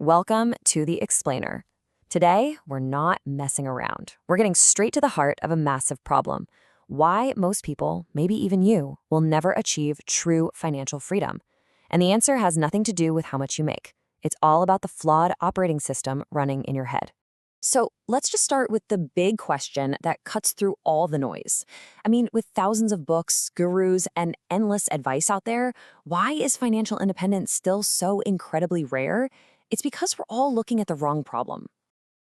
Welcome to The Explainer. Today, we're not messing around. We're getting straight to the heart of a massive problem. Why most people, maybe even you, will never achieve true financial freedom. And the answer has nothing to do with how much you make. It's all about the flawed operating system running in your head. So let's just start with the big question that cuts through all the noise. With thousands of books, gurus, and endless advice out there, why is financial independence still so incredibly rare? It's because we're all looking at the wrong problem.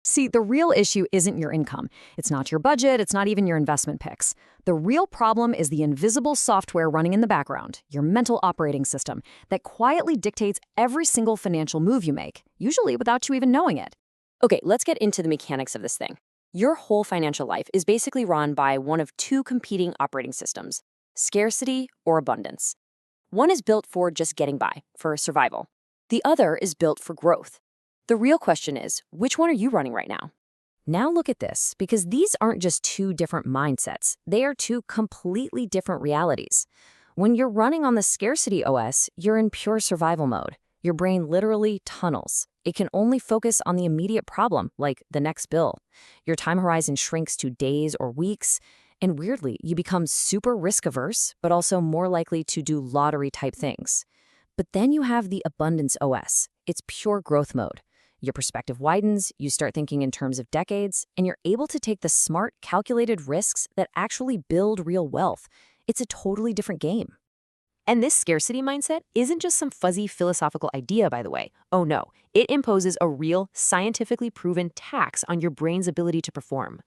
See, the real issue isn't your income. It's not your budget. It's not even your investment picks. The real problem is the invisible software running in the background, your mental operating system, that quietly dictates every single financial move you make, usually without you even knowing it. Okay, let's get into the mechanics of this thing. Your whole financial life is basically run by one of two competing operating systems, scarcity or abundance. One is built for just getting by, for survival. The other is built for growth. The real question is, which one are you running right now? Now look at this, because these aren't just two different mindsets. They are two completely different realities. When you're running on the scarcity OS, you're in pure survival mode. Your brain literally tunnels. It can only focus on the immediate problem, like the next bill. Your time horizon shrinks to days or weeks, and weirdly, you become super risk-averse, but also more likely to do lottery-type things. But then you have the abundance OS. It's pure growth mode. Your perspective widens, you start thinking in terms of decades, and you're able to take the smart, calculated risks that actually build real wealth. It's a totally different game. And this scarcity mindset isn't just some fuzzy philosophical idea, by the way. Oh no, it imposes a real, scientifically proven tax on your brain's ability to perform.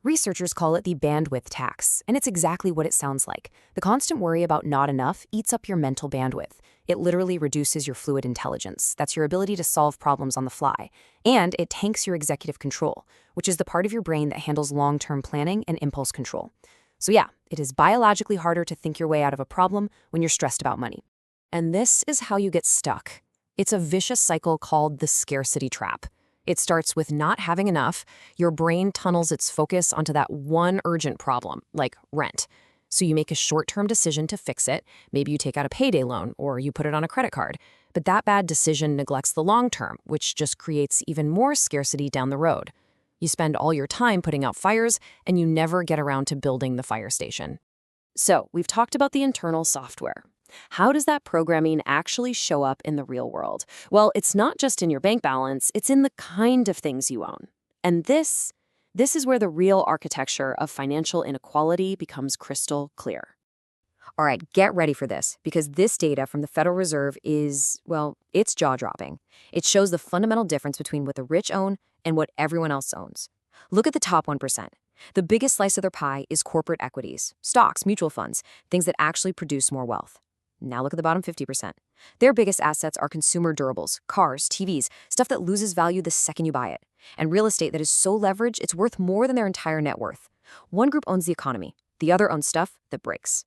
Researchers call it the bandwidth tax, and it's exactly what it sounds like. The constant worry about not enough eats up your mental bandwidth. It literally reduces your fluid intelligence. That's your ability to solve problems on the fly. And it tanks your executive control, which is the part of your brain that handles long-term planning and impulse control. So yeah, it is biologically harder to think your way out of a problem when you're stressed about money. And this is how you get stuck. It's a vicious cycle called the scarcity trap. It starts with not having enough. Your brain tunnels its focus onto that one urgent problem, like rent. So you make a short-term decision to fix it. Maybe you take out a payday loan or you put it on a credit card. But that bad decision neglects the long-term, which just creates even more scarcity down the road. You spend all your time putting out fires, and you never get around to building the fire station. So we've talked about the internal software. How does that programming actually show up in the real world? Well, it's not just in your bank balance, it's in the kind of things you own. And this is where the real architecture of financial inequality becomes crystal clear. All right, get ready for this, because this data from the Federal Reserve is, well, it's jaw-dropping. It shows the fundamental difference between what the rich own and what everyone else owns. Look at the top 1%. The biggest slice of their pie is corporate equities, stocks, mutual funds, things that actually produce more wealth. Now look at the bottom 50%. Their biggest assets are consumer durables, cars, TVs, stuff that loses value the second you buy it, and real estate that is so leveraged it's worth more than their entire net worth. One group owns the economy, the other owns stuff that breaks.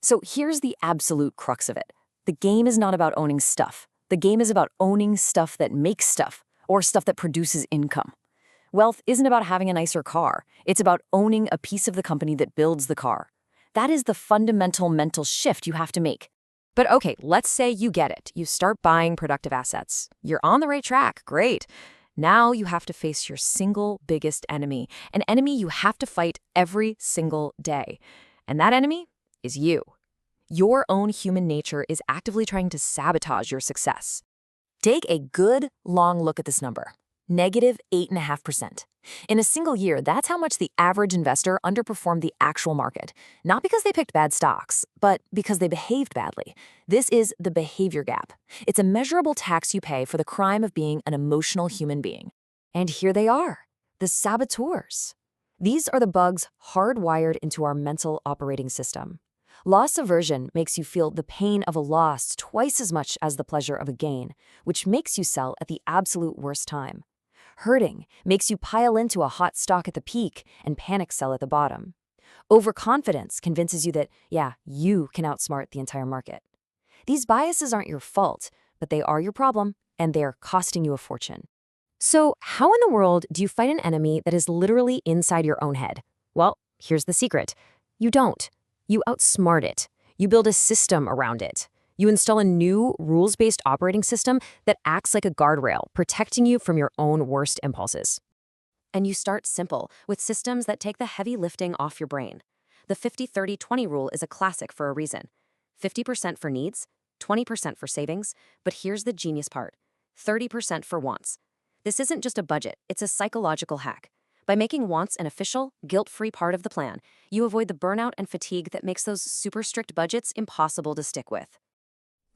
So here's the absolute crux of it. The game is not about owning stuff. The game is about owning stuff that makes stuff, or stuff that produces income. Wealth isn't about having a nicer car. It's about owning a piece of the company that builds the car. That is the fundamental mental shift you have to make. But okay, let's say you get it. You start buying productive assets. You're on the right track, great. Now you have to face your single biggest enemy, an enemy you have to fight every single day. And that enemy is you. Your own human nature is actively trying to sabotage your success. Take a good, long look at this number. -8.5%. In a single year, that's how much the average investor underperformed the actual market. Not because they picked bad stocks, but because they behaved badly. This is the behavior gap. It's a measurable tax you pay for the crime of being an emotional human being. And here they are, the saboteurs. These are the bugs hardwired into our mental operating system. Loss aversion makes you feel the pain of a loss twice as much as the pleasure of a gain, which makes you sell at the absolute worst time. Hurting makes you pile into a hot stock at the peak and panic sell at the bottom. Overconfidence convinces you that, yeah, you can outsmart the entire market. These biases aren't your fault, but they are your problem, and they are costing you a fortune. So how in the world do you fight an enemy that is literally inside your own head? Well, here's the secret. You don't. You outsmart it. You build a system around it. You install a new rules-based operating system that acts like a guardrail, protecting you from your own worst impulses. And you start simple, with systems that take the heavy lifting off your brain. The 50-30-20 rule is a classic for a reason. 50% for needs, 20% for savings, but here's the genius part: 30% for wants. This isn't just a budget, it's a psychological hack. By making wants an official, guilt-free part of the plan, you avoid the burnout and fatigue that makes those super strict budgets impossible to stick with.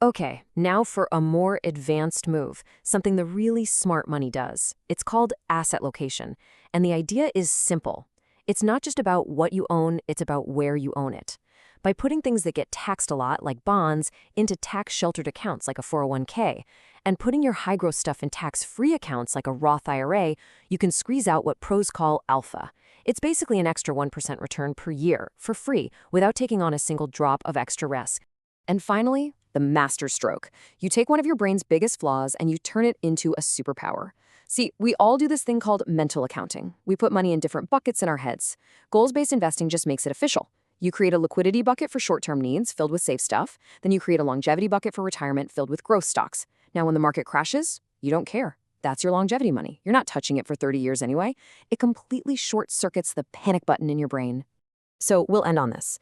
Okay, now for a more advanced move, something the really smart money does. It's called asset location, and the idea is simple. It's not just about what you own, it's about where you own it. By putting things that get taxed a lot, like bonds, into tax-sheltered accounts like a 401k, and putting your high-growth stuff in tax-free accounts like a Roth IRA, you can squeeze out what pros call alpha. It's basically an extra 1% return per year, for free, without taking on a single drop of extra risk. And finally, the master stroke. You take one of your brain's biggest flaws and you turn it into a superpower. See, we all do this thing called mental accounting. We put money in different buckets in our heads. Goals-based investing just makes it official. You create a liquidity bucket for short-term needs filled with safe stuff. Then you create a longevity bucket for retirement filled with growth stocks. Now, when the market crashes, you don't care. That's your longevity money. You're not touching it for 30 years anyway. It completely short-circuits the panic button in your brain. So we'll end on this.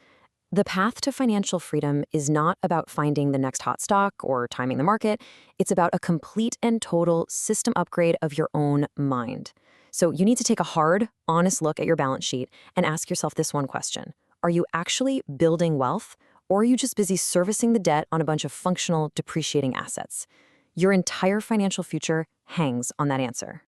The path to financial freedom is not about finding the next hot stock or timing the market. It's about a complete and total system upgrade of your own mind. So you need to take a hard, honest look at your balance sheet and ask yourself this one question. Are you actually building wealth, or are you just busy servicing the debt on a bunch of functional, depreciating assets? Your entire financial future hangs on that answer.